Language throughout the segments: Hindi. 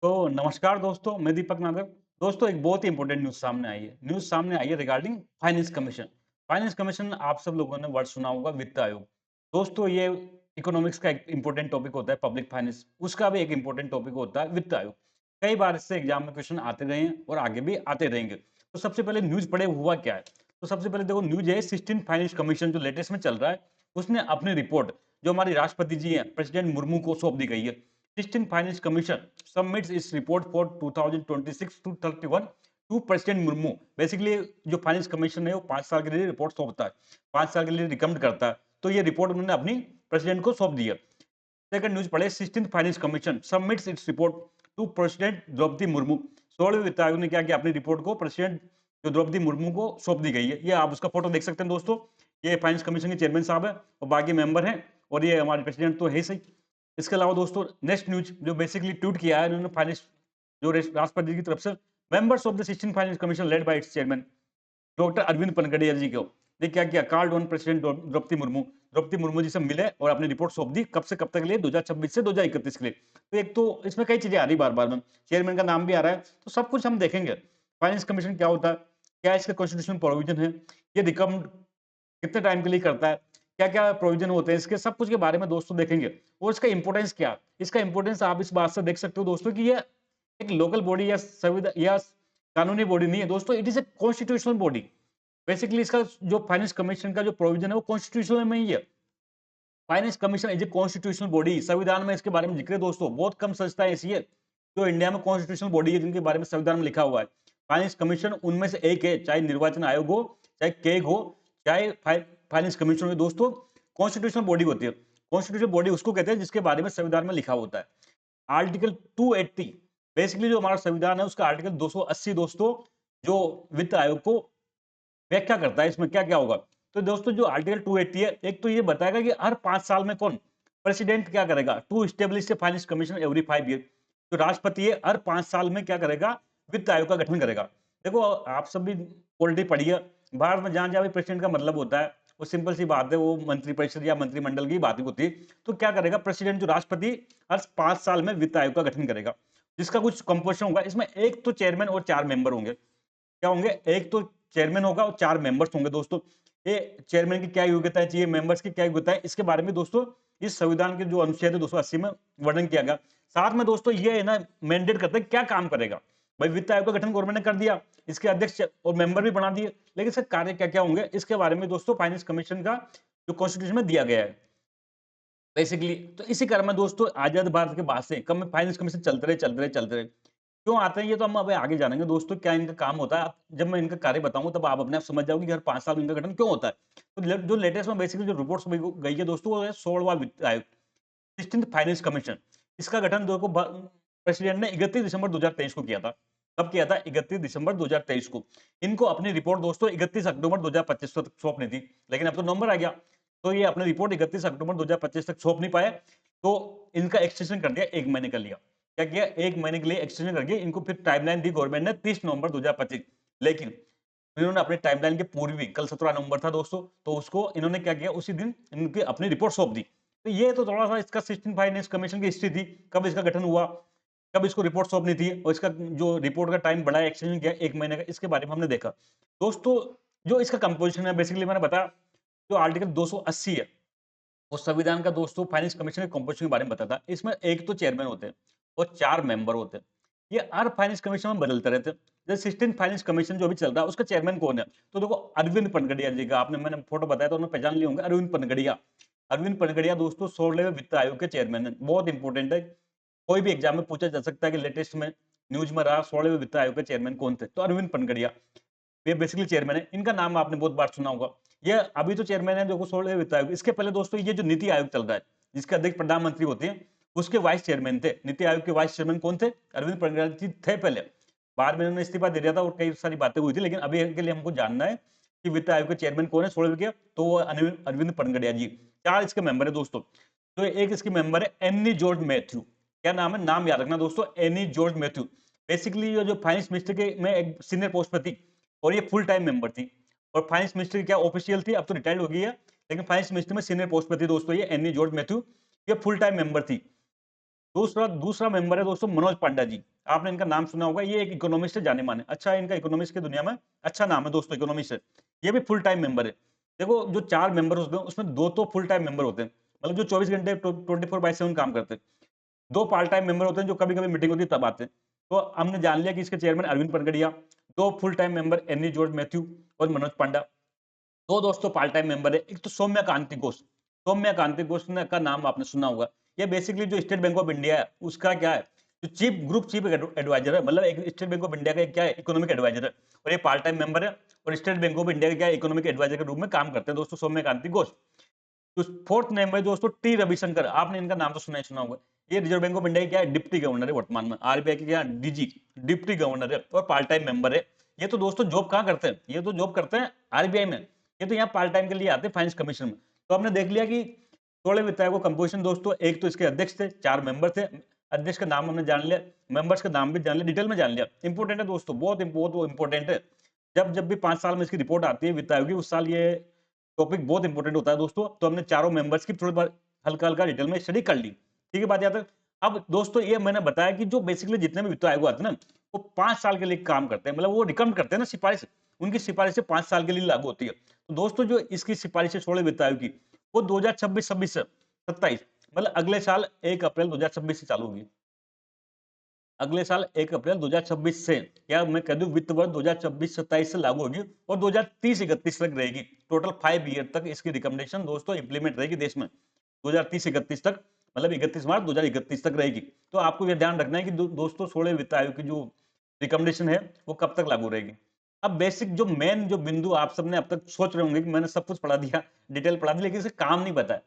तो नमस्कार दोस्तों, मैं दीपक नागर। दोस्तों एक बहुत ही इंपॉर्टेंट न्यूज़ सामने आई है। न्यूज़ सामने आई है regarding finance commission. Finance commission आप सब लोगों ने वर्ड सुना होगा वित्त आयोग। दोस्तों ये इकोनॉमिक्स का एक इंपॉर्टेंट टॉपिक होता है पब्लिक फाइनेंस, उसका भी एक इंपॉर्टेंट टॉपिक होता है वित्त आयोग। कई बार इससे एग्जाम में क्वेश्चन आते रहे हैं और आगे भी आते रहेंगे। तो सबसे पहले न्यूज़ पढ़े हुआ क्या है? तो सबसे पहले देखो न्यूज़ है 16 फाइनेंस कमीशन जो लेटेस्ट में चल रहा है, उसने अपनी रिपोर्ट जो हमारे राष्ट्रपति जी हैं, प्रेसिडेंट मुर्मू को सौंप दी गई है। 16 Finance Commission submits its report for 2026 to 31 to President Murmu. Basically जो फाइनेंस कमीशन है वो 5 साल के लिए रिपोर्ट सौंपता है, 5 साल के लिए रिकमेंड करता है। तो ये रिपोर्ट उन्होंने अपनी प्रेसिडेंट को सौंप दी है। सेकंड न्यूज पढ़े 16th finance commission submits its report to president Draupadi Murmu. 16वें वित्त आयोग ने क्या किया, अपनी रिपोर्ट को प्रेसिडेंट जो द्रौपदी मुर्मू को सौंप दी गई है। ये आप उसका फोटो देख सकते हैं दोस्तों। ये फाइनेंस कमीशन के चेयरमैन साहब है और बाकी मेंबर हैं और ये हमारे प्रेसिडेंट तो है ही सही। इसके अलावा दोस्तों नेक्स्ट न्यूज जो बेसिकली ट्वीट किया है उन्होंने फाइनेंस जो राष्ट्रपति की तरफ से members of the 16 finance commission led by its chairman doctor Arvind Panagariya ji को ने क्या किया, called on president Draupadi Murmu ji से मिले और अपनी रिपोर्ट सौंप दी। कब से कब तक के लिए? 2026 से 2031 के लिए। तो एक तो इसमें कई चीजें आ रही बार बार में, चेयरमैन का नाम भी आ रहा है, तो सब कुछ हम देखेंगे। फाइनेंस कमीशन क्या होता है, क्या इसका कॉन्स्टिट्यूशनल प्रोविजन है, ये रिकमेंड कितने टाइम के लिए करता है, क्या-क्या प्रोविजन होते हैं इसके, सब कुछ के बारे में दोस्तों देखेंगे। और इसका इंपॉर्टेंस क्या है? इसका इंपॉर्टेंस आप इस बात से देख सकते हो दोस्तों कि ये एक लोकल बॉडी या या कानूनी बॉडी नहीं है दोस्तों, it is a constitutional body. Basically इसका जो फाइनेंस कमीशन का जो प्रोविजन है वो कॉन्स्टिट्यूशन में ही है। Finance commission is a constitutional body, संविधान में इसके बारे में जिक्र है दोस्तों। बहुत कम संस्थाएं ऐसी है जो इंडिया में कॉन्स्टिट्यूशनल बॉडी है जिनके बारे में संविधान में लिखा हुआ है। फाइनेंस कमीशन उनमें से एक है, चाहे निर्वाचन आयोग हो, चाहे केग हो, चाहे फाइनेंस कमीशन हो दोस्तों, कॉन्स्टिट्यूशनल बॉडी होती है। कॉन्स्टिट्यूशनल बॉडी उसको कहते हैं जिसके बारे में संविधान में लिखा होता है। आर्टिकल 280 बेसिकली जो हमारा संविधान है उसका आर्टिकल 280 दोस्तों, जो वित्त आयोग को व्याख्या करता है इसमें क्या-क्या होगा। तो दोस्तों जो आर्टिकल 280 है, एक तो ये बताएगा कि हर 5 साल में कौन प्रेसिडेंट क्या करेगा, to establish a finance commission every 5 year. जो राष्ट्रपति है हर 5 साल में क्या करेगा, वित्त आयोग का गठन करेगा। देखो आप सब भी पॉलिटी पढ़ी है, भारत में जहाँ-जहाँ भी प्रेसिडेंट का मतलब होता है, वो सिंपल सी बात है, वो मंत्रिपरिषद या मंत्रिमंडल की बात ही होती है। तो क्या करेगा प्रेसिडेंट जो राष्ट्रपति हर 5 साल में वित्त आयोग का गठन करेगा, जिसका कुछ कंपोजिशन होगा। इसमें एक तो चेयरमैन और 4 मेंबर होंगे। क्या होंगे? एक तो चेयरमैन होगा और 4 मेंबर्स होंगे दोस्तों। ये चेयरमैन की क्या योग्यताएँ चाहिए, मेंबर्स की क्या योग्यताएँ, इसके बारे में दोस्तों इस संविधान के जो अनुच्छेद है 280 में वर्णन किया गया। साथ में दोस्तों ये है ना, मैंडेट करता है क्या काम करेगा। भाई वित्त आयोग का गठन गवर्नमेंट ने कर दिया, इसके अध्यक्ष और मेंबर भी बना दिए, लेकिन इसके कार्य क्या-क्या होंगे, इसके बारे में दोस्तों फाइनेंस कमीशन का जो कॉन्स्टिट्यूशन में दिया गया है। बेसिकली तो इसी क्रम में दोस्तों आजाद भारत के बाद से कम फाइनेंस कमीशन चलते रहे। क्यों आते हैं ये तो हम अभी आगे जानेंगे दोस्तों, क्या इनका काम होता है। जब मैं इनका कार्य बताऊंगा तब आप अपने आप समझ जाओगे कि हर 5 साल में इनका गठन क्यों होता है। तो जो लेटेस्ट में बेसिकली जो रिपोर्ट्स गई है दोस्तों, वो है 16वां वित्त आयोग, 16th फाइनेंस कमीशन। इसका गठन देखो प्रेसिडेंट ने 31 दिसंबर 2023 को किया था। कब किया था? 31 दिसंबर 2023 को। इनको अपनी रिपोर्ट दोस्तों 31 अक्टूबर 2025 तक सौंपनी थी, लेकिन अब तो नवंबर आ गया, तो ये अपनी रिपोर्ट 31 अक्टूबर 2025 तक सौंप नहीं पाए। तो इनका एक्सटेंशन कर दिया, 1 महीने कर लिया। क्या किया? 1 महीने के लिए एक्सटेंशन करके इनको फिर टाइमलाइन दी गवर्नमेंट ने 30 नवंबर 2025। लेकिन इन्होंने अपने टाइमलाइन के पूर्व भी, कल 17 नवंबर था दोस्तों, तो उसको इन्होंने क्या किया, उसी दिन इनकी अपनी रिपोर्ट सौंप दी। तो ये तो थोड़ा-सा इसका 16 फाइनेंस कमीशन की हिस्ट्री थी, कब इसका गठन हुआ, कब इसको रिपोर्ट सौंपनी थी और इसका जो रिपोर्ट का टाइम बढ़ाया, एक्सटेंशन किया 1 महीने का, इसके बारे में हमने देखा। दोस्तों जो इसका कंपोज़िशन है बेसिकली मैंने बताया, जो आर्टिकल 280 है, वो संविधान का दोस्तों फाइनेंस कमीशन के कंपोजिशन के बारे में बताता है। इसमें एक तो चेयरमैन होते हैं और 4 मेंबर होते हैं। ये हर फाइनेंस कमीशन में बदलते रहते हैं। जैसे 16 फाइनेंस कमीशन जो अभी चल रहा है उसका चेयरमैन कौन है? तो देखो अरविंद पनगड़िया जी का, आपने मैंने फोटो बताया तो उन्हें पहचान लिए होंगे, अरविंद पनगड़िया। अरविंद पनगड़िया दोस्तों 16वें वित्त आयोग के चेयरमैन है। बहुत इंपॉर्टेंट है। कोई भी एग्जाम में पूछा जा सकता है कि लेटेस्ट में न्यूज में रहा 16वें वित्त आयोग के चेयरमैन कौन थे? तो अरविंद पनगड़िया। ये बेसिकली चेयरमैन है। इनका नाम आपने बहुत बार सुना होगा। ये अभी तो चेयरमैन है देखो 16वें वित्त आयोग। इसके पहले दोस्तों ये जो नीति आयोग चल रहा है, जिसके अध्यक्ष प्रधानमंत्री होते हैं, उसके वाइस चेयरमैन थे। नीति आयोग के वाइस चेयरमैन कौन थे? अरविंद पनगड़िया जी थे पहले। बाद में इन्होंने इस्तीफा दे दिया था और कई सारी बातें हुई थी, लेकिन अभी के लिए हमको जानना है कि वित्त आयोग के चेयरमैन कौन है 16वें के? तो वो अरविंद पनगड़िया जी। 4 इसके मेंबर है दोस्तों। तो एक इसकी मेंबर है एनी जॉर्ज मैथ्यू। क्या नाम है? नाम याद रखना दोस्तों, एनी जॉर्ज मैथ्यू। बेसिकली ये जो फाइनेंस मिनिस्टर के में एक सीनियर पोस्ट पे थी और ये फुल टाइम मेंबर थी। और फाइनेंस मिनिस्टर क्या ऑफिशियल थी, अब तो रिटायर्ड हो गई है, लेकिन फाइनेंस मिनिस्टर में सीनियर पोस्ट पे थी दोस्तों ये एनी जॉर्ज मैथ्यू। ये फुल टाइम मेंबर थी। दूसरा दूसरा मेंबर है दोस्तों मनोज पांडा जी। आपने इनका नाम सुना होगा, ये एक इकोनॉमिस्ट है जाने-माने। अच्छा, इनका इकोनॉमिस्ट की दुनिया में अच्छा नाम है दोस्तों, इकोनॉमिस्ट है। ये भी फुल टाइम मेंबर है। देखो जो 4 मेंबर उसमें उसमें 2 तो फुल टाइम मेंबर होते हैं। मतलब जो 24 घंटे 24/7 काम करते हैं। 2 पार्ट टाइम मेंबर होते हैं जो कभी-कभी मीटिंग होती है तब आते हैं। तो हमने जान लिया कि इसके chairman Arvind Panagariya, 2 full time member Annie George Mathew और मनोज पांडा। 2 दोस्तों पार्ट टाइम मेंबर है। एक तो सौम्या कांति घोष। सौम्या कांति घोष ने का नाम आपने सुना होगा। ये बेसिकली जो स्टेट बैंक ऑफ इंडिया है, उसका क्या है, जो चीफ एडवाइजर है। मतलब एक स्टेट बैंक ऑफ इंडिया का एक क्या है, इकोनॉमिक एडवाइजर है और ये पार्ट टाइम मेंबर है और स्टेट बैंक ऑफ इंडिया के क्या है, इकोनॉमिक एडवाइजर के रूप में काम करते हैं दोस्तों सौम्या कांति घोष। तो फोर्थ नेम है दोस्तों टी रविशंकर। आपने इनका नाम तो सुना ही सुना होगा। ये रिजर्व बैंक ऑफ इंडिया के क्या है, डिप्टी गवर्नर है वर्तमान में। आरबीआई के क्या डीजी, डिप्टी गवर्नर है और पार्ट टाइम मेंबर है। ये तो दोस्तों जॉब कहाँ करते हैं, ये तो जॉब करते हैं आरबीआई में। ये तो यहाँ पार्ट टाइम के लिए आते हैं फाइनेंस कमीशन में। तो हमने देख लिया कि 16 वित्त आयोग का कंपोजिशन दोस्तों। एक तो इसके अध्यक्ष थे, 4 मेंबर थे। अध्यक्ष का नाम हमने जान लिया, मेंबर्स का नाम भी जान लिया, डिटेल में जान लिया। इंपोर्टेंट है दोस्तों, बहुत इंपोर्टेंट है। जब जब भी 5 साल में इसकी रिपोर्ट आती है वित्त आयोग की, उस साल ये टॉपिक बहुत इंपॉर्टेंट होता है दोस्तों। तो हमने चारों मेंबर्स की थोड़ी बार हल्का-हल्का डिटेल में स्टडी कर ली। ठीक है, बात यहाँ तक। अब दोस्तों ये मैंने बताया कि जो बेसिकली जितने भी वित्त आयोग आते हैं ना, वो 5 साल के लिए काम करते हैं। मतलब वो रिकमेंड करते हैं ना सिफारिश, उनकी सिफारिशें 5 साल के लिए लागू होती है। तो दोस्तों जो इसकी सिफारिशें 16 वित्त आयोग की, वो 2026-26 से 27 मतलब अगले साल 1 अप्रैल 2026 से चालू होगी। अगले साल 1 अप्रैल 2026 से, या मैं कह दूं वित्त वर्ष 2026-27 से लागू होगी और 2030-31 तक रहेगी। टोटल 5 ईयर तक इसकी रिकमेंडेशन दोस्तों इंप्लीमेंट रहेगी देश में। 2030-31 तक, मतलब 31 मार्च 2031 तक रहेगी। तो आपको यह ध्यान रखना है कि दोस्तों 16 वित्त आयोग की जो रिकमेंडेशन है वो कब तक लागू रहेगी। अब बेसिक जो मेन जो बिंदु आप सबने अब तक सोच रहे होंगे कि मैंने सब कुछ पढ़ा दिया, डिटेल पढ़ा दी, लेकिन इसका काम नहीं बताया।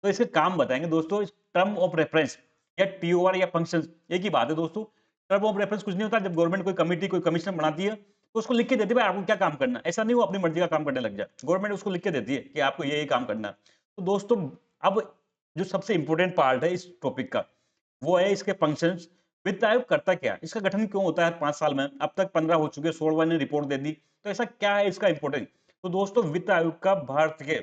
तो इसके काम बताएंगे दोस्तों। टर्म ऑफ रेफरेंस या टीओआर या फंक्शन, एक ही बात है दोस्तों। टर्म ऑफ रेफरेंस कुछ नहीं होता। जब गवर्नमेंट कोई कमेटी कोई कमीशन बनाती है तो उसको लिख के देती है भाई आपको क्या काम करना है। ऐसा नहीं वो अपनी मर्जी का काम करने लग जाए। गवर्नमेंट उसको लिख के देती है कि आपको ये काम करना है। तो दोस्तों अब जो सबसे इंपॉर्टेंट पार्ट है इस टॉपिक का, वो है इसके फंक्शंस। वित्त आयोग करता क्या है, इसका गठन क्यों होता है 5 साल में। अब तक 15 हो चुके, 16वां ने रिपोर्ट दे दी। तो ऐसा क्या है इसका इंपॉर्टेंट। तो दोस्तों वित्त आयोग का भारत के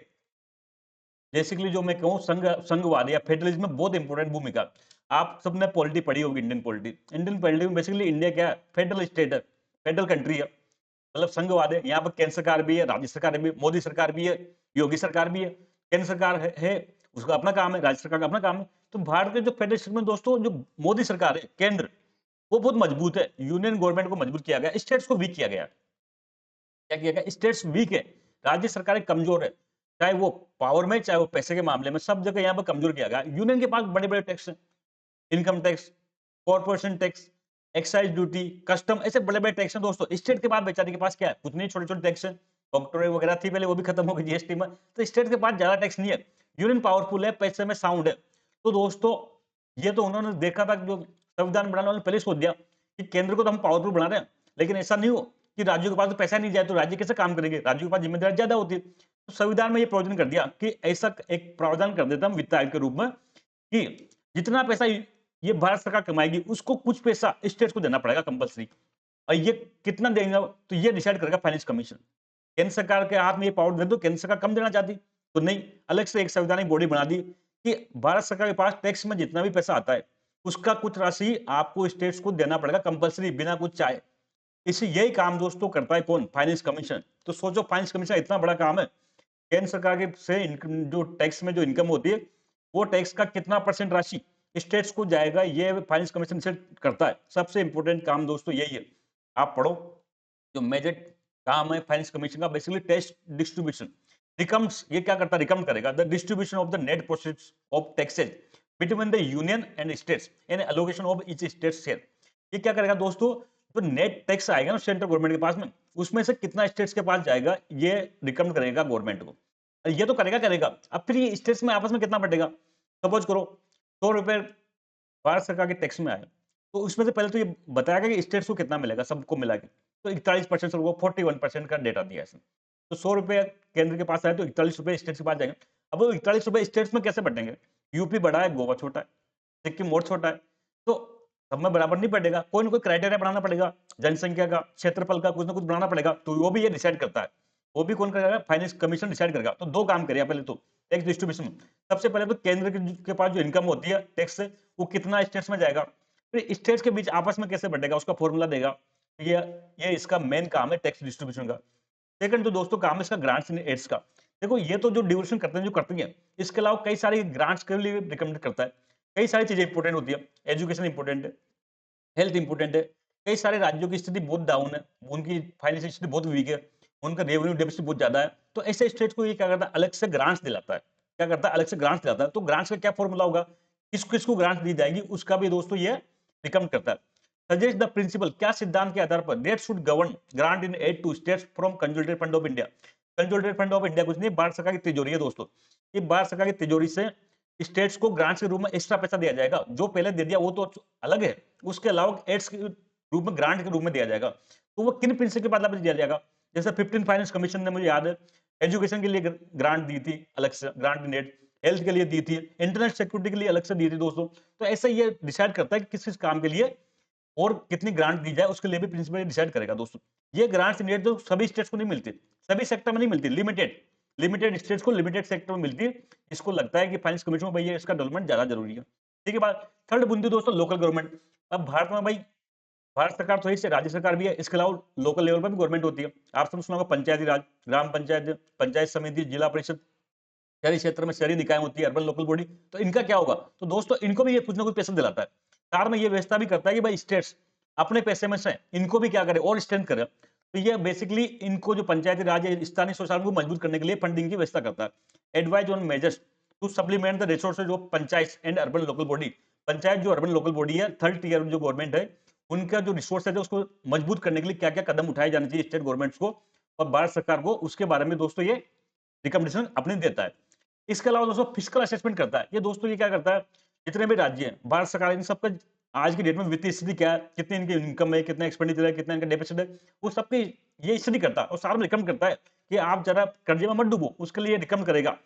बेसिकली जो मैं कहूँ संघवाद या फेडरलिज्म में बहुत इंपॉर्टेंट भूमिका। आप सबने पॉलिटी पढ़ी होगी, इंडियन पॉलिटी। इंडियन पॉलिटी में बेसिकली इंडिया क्या है, फेडरल स्टेट है, फेडरल कंट्री है। मतलब संघवाद है। यहाँ पर केंद्र सरकार भी है, राज्य सरकार भी, मोदी सरकार भी है, योगी सरकार भी है। केंद्र सरकार है उसका अपना काम है, राज्य सरकार का अपना काम है। तो भारत के जो फेडरल सिस्टम में दोस्तों जो मोदी सरकार है, केंद्र, वो बहुत मजबूत है। यूनियन गवर्नमेंट को मजबूत किया गया, स्टेट्स को वीक किया गया। क्या किया गया, स्टेट्स वीक है, राज्य सरकारें कमजोर है। चाहे वो पावर में, चाहे वो पैसे के मामले में, सब जगह यहाँ पर कमजोर किया गया। यूनियन के पास बड़े बड़े टैक्स हैं, income tax, corporation tax, excise duty, custom, ऐसे बड़े बड़े टैक्स हैं दोस्तों। स्टेट के पास बेचारे के पास क्या है, कुछ नहीं, छोटे छोटे टैक्स है। ऑक्ट्रोय वगैरह थी पहले, वो भी खत्म हो गई जीएसटी में। तो स्टेट के पास ज्यादा टैक्स नहीं है। यूनियन पावरफुल है, पैसे में साउंड है। तो दोस्तों ये तो उन्होंने देखा था, जो संविधान बनाने वाले ने पहले सोच दिया कि केंद्र को तो हम पावरफुल बना रहे हैं, लेकिन ऐसा नहीं हो कि राज्यों के पास तो पैसा नहीं जाए तो राज्य कैसे काम करेंगे, राज्यों के पास जिम्मेदारी ज्यादा होती है। तो संविधान में ये प्रावधान कर दिया कि ऐसा एक प्रावधान कर देता हम वित्त आयोग के रूप में कि जितना पैसा ये भारत सरकार कमाएगी उसको कुछ पैसा स्टेट्स को देना पड़ेगा कंपलसरी। और ये कितना देंगे तो ये डिसाइड करेगा फाइनेंस कमीशन। केंद्र सरकार के हाथ में ये पावर दे दो, केंद्र सरकार कम देना चाहती तो नहीं, अलग से एक संवैधानिक बॉडी बना दी कि भारत सरकार के पास टैक्स में जितना भी पैसा आता है उसका कुछ राशि आपको स्टेट्स को देना पड़ेगा कंपलसरी, बिना कुछ चाहे। इसी यही काम दोस्तों करता है कौन, फाइनेंस कमीशन। तो सोचो फाइनेंस कमीशन इतना बड़ा काम है। केंद्र सरकार के से जो टैक्स में जो इनकम होती है, वो टैक्स का कितना परसेंट राशि स्टेट्स को जाएगा, ये फाइनेंस कमीशन से करता है। सबसे इंपॉर्टेंट काम दोस्तों यही है। आप पढ़ो, जो मेजर काम है फाइनेंस कमीशन का, बेसिकली टैक्स डिस्ट्रीब्यूशन, रिकम्स। ये क्या करता है, रिकम करेगा the distribution of the net proceeds of taxes between the union and states and allocation of each state share. ये क्या करेगा दोस्तों, जो नेट टैक्स आएगा ना सेंट्रल गवर्नमेंट के पास में, उसमें से कितना स्टेट्स के पास जाएगा ये रिकमेंड करेगा गवर्नमेंट को। ये तो करेगा करेगा। अब फिर ये स्टेट्स में आपस में कितना बटेगा। सपोज करो 100 रुपए भारत सरकार के टैक्स में आए, तो उसमें से पहले तो ये बताया कि स्टेट्स को कितना मिलेगा सबको मिला के। तो 41% से 41% का डेटा दिया इसने। तो 100 रुपए केंद्र के पास आए तो 41 रुपए स्टेट्स के पास जाएंगे। अब वो 41 रुपए स्टेट्स में कैसे बटेंगे, यूपी बड़ा है, गोवा छोटा है, सिक्किम और छोटा है। तो सब में बराबर नहीं पड़ेगा, कोई ना कोई क्राइटेरिया बनाना पड़ेगा, जनसंख्या का, क्षेत्रफल का, कुछ ना कुछ बनाना पड़ेगा। तो वो भी ये डिसाइड करता है। वो भी कौन करेगा, फाइनेंस कमीशन डिसाइड करेगा। तो 2 काम करेगा, पहले तो टैक्स डिस्ट्रीब्यूशन। सबसे पहले तो केंद्र के पास जो इनकम होती है टैक्स से, वो कितना स्टेट्स में जाएगा, फिर स्टेट्स के बीच आपस में कैसे बंटेगा उसका फॉर्मूला देगा। ये ये इसका मेन काम है टैक्स डिस्ट्रीब्यूशन का। सेकंड जो दोस्तों काम है इसका ग्रांट्स एंड एड्स का। देखो ये तो जो डिविजन करते हैं जो करती है, इसके अलावा कई सारी ग्रांट्स के लिए रिकमेंड करता है। कई सारी चीजें इंपॉर्टेंट होती है, एजुकेशन इंपॉर्टेंट है, हेल्थ इंपॉर्टेंट है। कई सारे राज्यों की स्थिति बहुत डाउन है, उनकी फाइनेंशियल स्थिति बहुत वीक है, उनका रेवेन्यू डेफिसिट बहुत ज्यादा है, तो ऐसे स्टेट को ये क्या करता है, अलग से ग्रांट्स दिलाता है। क्या करता है, अलग से ग्रांट्स दिलाता है। तो ग्रांट्स का क्या फॉर्मूला होगा, किस किसको ग्रांट्स दी जाएगी, उसका भी दोस्तों ये रिकमेंड करता है। सजेस्ट द प्रिंसिपल, क्या सिद्धांत के आधार पर that should govern grant in aid to states from consolidated fund of India. Consolidated fund of India कुछ नहीं, भारत सरकार की तिजोरी है दोस्तों। ये भारत सरकार की तिजोरी से स्टेट्स को ग्रांट्स के रूप में एक्स्ट्रा पैसा दिया जाएगा, जो पहले दे दिया वो तो अलग है, उसके अलावा एड्स के रूप में, ग्रांट के रूप में दिया जाएगा। तो वो किन प्रिंसिपल के आधार पर दिया जाएगा, जैसे 15 फाइनेंस कमीशन ने, मुझे याद है, एजुकेशन के लिए ग्रांट दी थी अलग से, ग्रांट इन एड, हेल्थ के लिए दी थी, इंटरनेट सिक्योरिटी के लिए अलग से दी थी दोस्तों। तो ऐसे ये डिसाइड करता है कि किस किस काम के लिए और कितनी ग्रांट दी जाए, उसके लिए भी प्रिंसिपल डिसाइड करेगा दोस्तों। ये ग्रांट्स इन एड तो सभी स्टेट्स को नहीं मिलती, सभी सेक्टर में नहीं मिलती, लिमिटेड लिमिटेड स्टेट्स को लिमिटेड सेक्टर में मिलती है। इसको लगता है कि फाइनेंस कमीशन में भाई ये इसका डेवलपमेंट ज्यादा जरूरी है। ठीक है बात। थर्ड बिंदु दोस्तों, लोकल गवर्नमेंट। अब भारत में भाई भारत सरकार तो है, राज्य सरकार भी है, इसके अलावा लोकल लेवल पर भी गवर्नमेंट होती है। आप सब सुना होगा पंचायती राज, ग्राम पंचायत, पंचायत समिति, जिला परिषद, शहरी क्षेत्र में शहरी निकाय होती है, अर्बन लोकल बॉडी। तो इनका क्या होगा, तो दोस्तों इनको भी ये कुछ ना कुछ पैसा दिलाता है। साथ में ये व्यवस्था भी करता है कि भाई स्टेट्स अपने पैसे में से इनको भी क्या करे और स्ट्रेंथ करे। तो ये बेसिकली इनको जो पंचायती राज है, स्थानीय स्वशासन को मजबूत करने के लिए फंडिंग की व्यवस्था करता है। Advise on measures to supplement the resources of panchayat and urban local body. Panchayat जो अर्बन लोकल बॉडी है, थर्ड टीयर जो गवर्नमेंट है, उनका जो रिसोर्स है उसको मजबूत करने के लिए क्या क्या कदम उठाए जाने चाहिए स्टेट गवर्नमेंट्स को और भारत सरकार को, उसके बारे में दोस्तों ये रिकमेंडेशन अपने देता है। इसके अलावा दोस्तों फिस्कल असेसमेंट करता है। ये दोस्तों ये क्या करता है, जितने भी राज्य हैं, भारत सरकार इन सबका आज की डेट में वित्तीय स्थिति क्या है, कितनी इनकी इनकम है, कितना एक्सपेंडिचर है, कितना इनका डेफिसिट है, वो सबकी ये स्टडी करता है और सारा में रिकमेंड करता है कि आप जरा कर्जे में मत डूबो, उसके लिए रिकमेंड करेगा।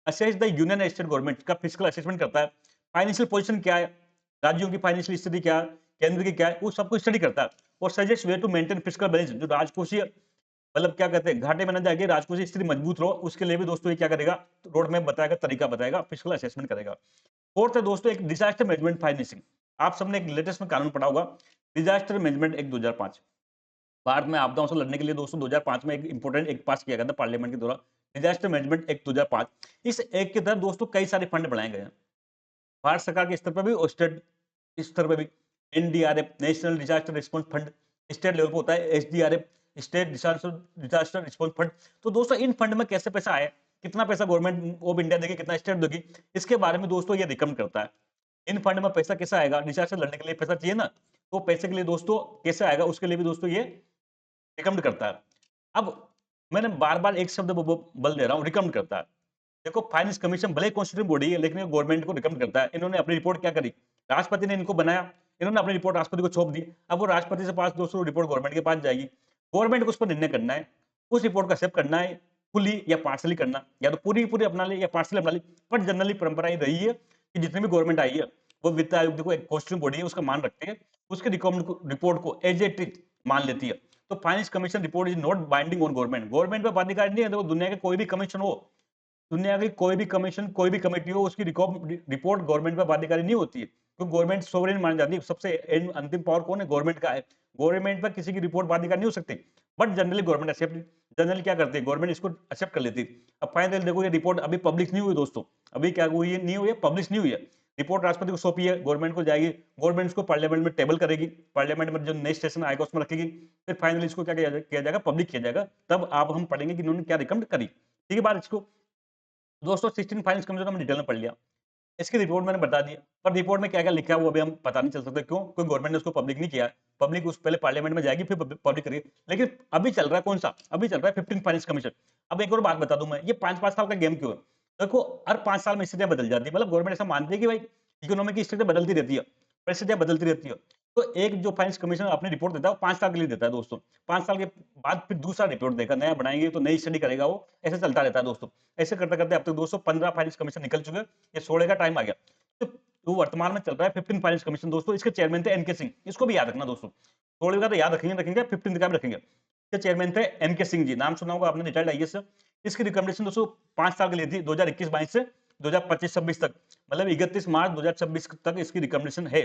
Assess the union and state government का फिस्कल असेसमेंट करता है। फाइनेंशियल पोजीशन क्या है, राज्यों की फाइनेंशियल स्थिति क्या है, केंद्र की क्या है, वो सबको स्टडी करता है और suggest way to maintain fiscal balance. जो राजकोषीय मतलब क्या कहते हैं, घाटे में न जाएगी, राजकोषीय स्थिति मजबूत रहो, उसके लिए भी दोस्तों ये क्या करेगा, रोड मैप बताएगा, तरीका बताएगा, फिस्कल असेसमेंट करेगा। फोर्थ है दोस्तों एक डिजास्टर मैनेजमेंट फाइनेंसिंग। आप सबने एक लेटेस्ट में कानून पढ़ा होगा, डिजास्टर मैनेजमेंट एक्ट 2005। भारत में आपदाओं से लड़ने के लिए दोस्तों 2005 में एक इंपोर्टेंट एक्ट पास किया गया था पार्लियामेंट के द्वारा, डिजास्टर मैनेजमेंट एक्ट 2005। इस एक्ट के तहत दोस्तों कई सारे फंड बनाए गए हैं, भारत सरकार के स्तर पर भी और स्टेट स्तर पर भी। NDRF, national disaster response fund, state level पर होता है SDRF, state disaster response fund. तो दोस्तों इन फंड में कैसे पैसा आए, कितना पैसा गवर्नमेंट ऑफ इंडिया देगी, कितना स्टेट देगी, इसके बारे में दोस्तों ये रिकमेंड करता है। इन फंड में पैसा कैसे आएगा, डिजास्टर लड़ने के लिए पैसा चाहिए ना, तो पैसे के लिए दोस्तों कैसे आएगा, उसके लिए भी दोस्तों ये रिकमेंड करता है। अब मैंने बार बार एक शब्द बल दे रहा हूँ, रिकमेंड करता है। देखो फाइनेंस कमीशन भले कॉन्स्टिट्यूटिव बॉडी है, लेकिन गवर्नमेंट को रिकमेंड करता है। इन्होंने अपनी रिपोर्ट क्या करी, राष्ट्रपति ने इनको बनाया, इन्होंने अपनी रिपोर्ट राष्ट्रपति को सौंप दी। अब वो राष्ट्रपति से पास दोस्तों रिपोर्ट गवर्नमेंट के पास जाएगी, गवर्नमेंट को उस पर निर्णय करना है, उस रिपोर्ट का एक्सेप्ट करना है, फुली या पार्सली करना, या तो पूरी पूरी अपना ले या पार्सली अपना ले। पर जनरली परंपरा ये रही है कि जितनी भी गवर्नमेंट आई है, वो वित्त आयोग देखो एक कॉन्स्टिट्यूटिव बॉडी है, उसका मान रखती है, उसके रिपोर्ट को एज ए ट्रिक मान लेती है। तो finance commission report is not binding on government, government पर बाध्यकारी नहीं है। देखो दुनिया के कोई भी कमीशन हो, दुनिया की कोई भी कमीशन, कोई भी कमेटी हो, उसकी रिपोर्ट गवर्नमेंट पर बाध्यकारी नहीं होती है, क्योंकि गवर्नमेंट सोवरेन मानी जाती है। सबसे अंतिम पावर कौन है, गवर्नमेंट का है। गवर्नमेंट पर किसी की रिपोर्ट बाध्यकारी नहीं हो सकती, but generally government accept, generally क्या करती है, गवर्नमेंट इसको एक्सेप्ट कर लेती है। अब फाइनल देखो ये रिपोर्ट अभी पब्लिश नहीं हुई दोस्तों, अभी क्या हुई है, नहीं हुई है, पब्लिश नहीं हुई है। रिपोर्ट राष्ट्रपति को सौंपी है, गवर्नमेंट को जाएगी, गवर्नमेंट इसको पार्लियामेंट में टेबल करेगी, पार्लियामेंट में जो नेक्स्ट सेशन आएगा उसमें रखेगी, फिर फाइनली इसको क्या किया जाएगा, पब्लिक किया जाएगा। तब आप हम पढ़ेंगे कि इन्होंने क्या रिकमेंड करी। ठीक है बात। इसको दोस्तों 16 फाइनेंस कमीशन हमने डिटेल में पढ़ लिया, इसकी रिपोर्ट मैंने बता दी, पर रिपोर्ट में क्या-क्या लिखा है वो अभी हम पता नहीं चल सकता, क्यों? क्योंकि गवर्नमेंट ने उसको पब्लिक नहीं किया। पब्लिक उस पहले पार्लियामेंट में जाएगी, फिर पब्लिक करेगी। लेकिन अभी चल रहा है कौन-सा? अभी चल रहा है 15 फाइनेंस कमीशन। अब एक और बात बता दूं मैं, ये 5-5 साल का गेम क्यों है? देखो हर 5 साल में स्थितियां बदल जाती है, मतलब गवर्नमेंट ऐसा मानती है कि भाई इकोनॉमी की स्थिति बदलती रहती है, परिस्थितियां बदलती रहती है। तो एक जो फाइनेंस कमीशन अपनी रिपोर्ट देता है वो 5 साल के लिए देता है दोस्तों। 5 साल के बाद फिर दूसरा रिपोर्ट देगा, नया बनाएंगे तो नई स्टडी करेगा वो, ऐसे चलता रहता है दोस्तों। ऐसे करते-करते अब तक दोस्तों 15 फाइनेंस कमीशन निकल चुके हैं, ये 16 का टाइम आ गया। तो वर्तमान में चल रहा है 15 फाइनेंस कमीशन दोस्तों, इसके चेयरमैन थे एनके सिंह, इसको भी याद रखना दोस्तों। 16 का तो याद रखेंगे, 15 का भी रखेंगे। के चेयरमैन थे एम.के. सिंह जी, नाम सुना होगा आपने, रिटायर्ड आईएएस। इसकी रिकमेंडेशन दोस्तों 5 साल के लिए थी, 2021-22 से 2025-26 तक, मतलब 31 मार्च 2026 तक इसकी रिकमेंडेशन है।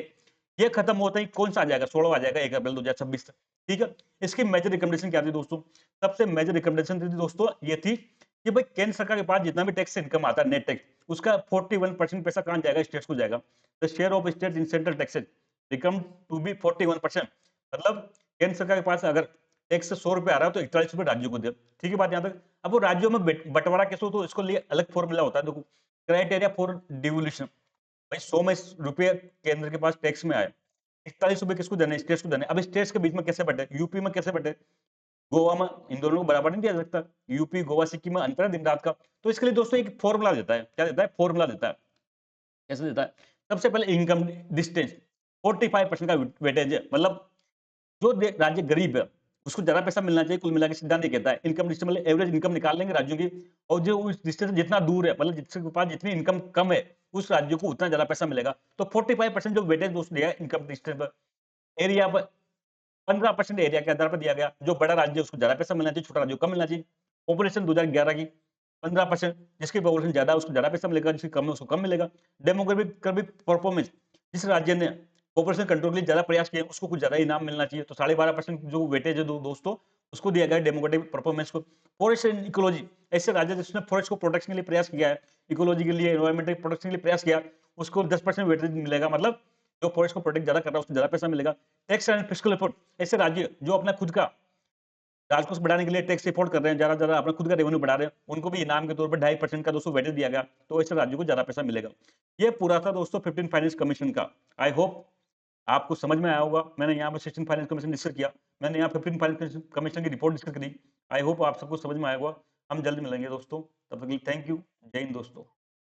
ये खत्म होता ही कौन सा आ जाएगा, 16वां आ जाएगा 1 अप्रैल 2026 तक, ठीक है। इसकी मेजर रिकमेंडेशन क्या थी दोस्तों? सबसे मेजर रिकमेंडेशन थी दोस्तों ये थी कि भाई केंद्र सरकार के पास जितना भी टैक्स इनकम आता है, नेट टैक्स, उसका 41% पैसा कहाँ जाएगा? स्टेट्स को जाएगा। The share of state in central taxes become to be 41%, मतलब केंद्र सरकार के पास अगर टैक्स 100 रुपए आ रहा है तो 41 रुपए राज्यों को दे, ठीक है बात यहाँ तक। अब वो राज्यों में बंटवारा कैसे हो, तो इसको लिए अलग फॉर्मूला होता है, देखो क्राइटेरिया फॉर डिवोल्यूशन। भाई 100 में रुपये केंद्र के पास टैक्स में आए, 41 रुपए किसको देने? स्टेट्स को देने। अब स्टेट्स के बीच में कैसे बटे? यूपी में कैसे बटे? गोवा में इन दोनों को बराबर नहीं दिया जा सकता, यूपी गोवा सिक्किम में अंतर है दिन रात का। तो इसके लिए दोस्तों एक फॉर्मूला देता है, क्या देता है? फॉर्मूला देता है। कैसे देता है? सबसे पहले इनकम डिस्टेंस 45% का वेटेज है, मतलब जो राज्य गरीब है उसको ज्यादा पैसा मिलना चाहिए, कुल मिला के सिद्धांत ये कहता है। इनकम डिस्टेंस मतलब एवरेज इनकम निकाल लेंगे राज्यों की, और जो उस डिस्टेंस से जितना दूर है, मतलब जिसके पास जितनी इनकम कम है, उस राज्य को उतना ज्यादा पैसा मिलेगा। तो 45% जो वेटेज दोस्त दिया है इनकम डिस्टेंस पर, एरिया पर 15% एरिया के आधार पर दिया गया। जो बड़ा राज्य है उसको ज्यादा पैसा मिलना चाहिए, छोटा राज्य को कम मिलना चाहिए। पॉपुलेशन 2011 की 15%, जिसकी पॉपुलेशन ज्यादा है उसको ज्यादा पैसा मिलेगा, जिसकी कम है उसको कम मिलेगा। डेमोग्राफिक परफॉर्मेंस, जिस राज्य ने पॉपुलेशन कंट्रोल के लिए ज्यादा प्रयास किए उसको कुछ ज्यादा इनाम मिलना चाहिए। तो 12.5% जो वेटेज है दोस्तों उसको दिया गया डेमोक्रेटिक परफॉर्मेंस को। फॉरेस्ट एंड इकोलॉजी, ऐसे राज्य जिसने फॉरेस्ट को प्रोटेक्शन के लिए प्रयास किया है, इकोलॉजी के लिए, एनवायरमेंटल प्रोटेक्शन के लिए प्रयास किया, उसको 10% वेटेज मिलेगा, मतलब जो फॉरेस्ट को प्रोटेक्ट ज्यादा कर रहा है उसको ज्यादा पैसा मिलेगा। टैक्स एंड फिस्कल एफर्ट, ऐसे राज्य जो अपना खुद का राजकोष बढ़ाने के लिए टैक्स एफोर्ड कर रहे हैं, ज्यादा ज्यादा अपना खुद का रेवेन्यू बढ़ा रहे हैं, उनको भी इनाम के तौर पर 2.5% का दोस्तों वेटेज दिया गया, तो ऐसे राज्यों को ज्यादा पैसा मिलेगा। ये पूरा था दोस्तों 15 फाइनेंस कमीशन का। आई होप आपको समझ में आया होगा। मैंने यहाँ पे 16 फाइनेंस कमीशन डिस्कस किया, मैंने यहाँ 15 फाइनेंस कमीशन की रिपोर्ट डिस्कस करी। आई होप आप सबको समझ में आया होगा। हम जल्द मिलेंगे दोस्तों, तब तक के लिए थैंक यू। जय हिंद दोस्तों।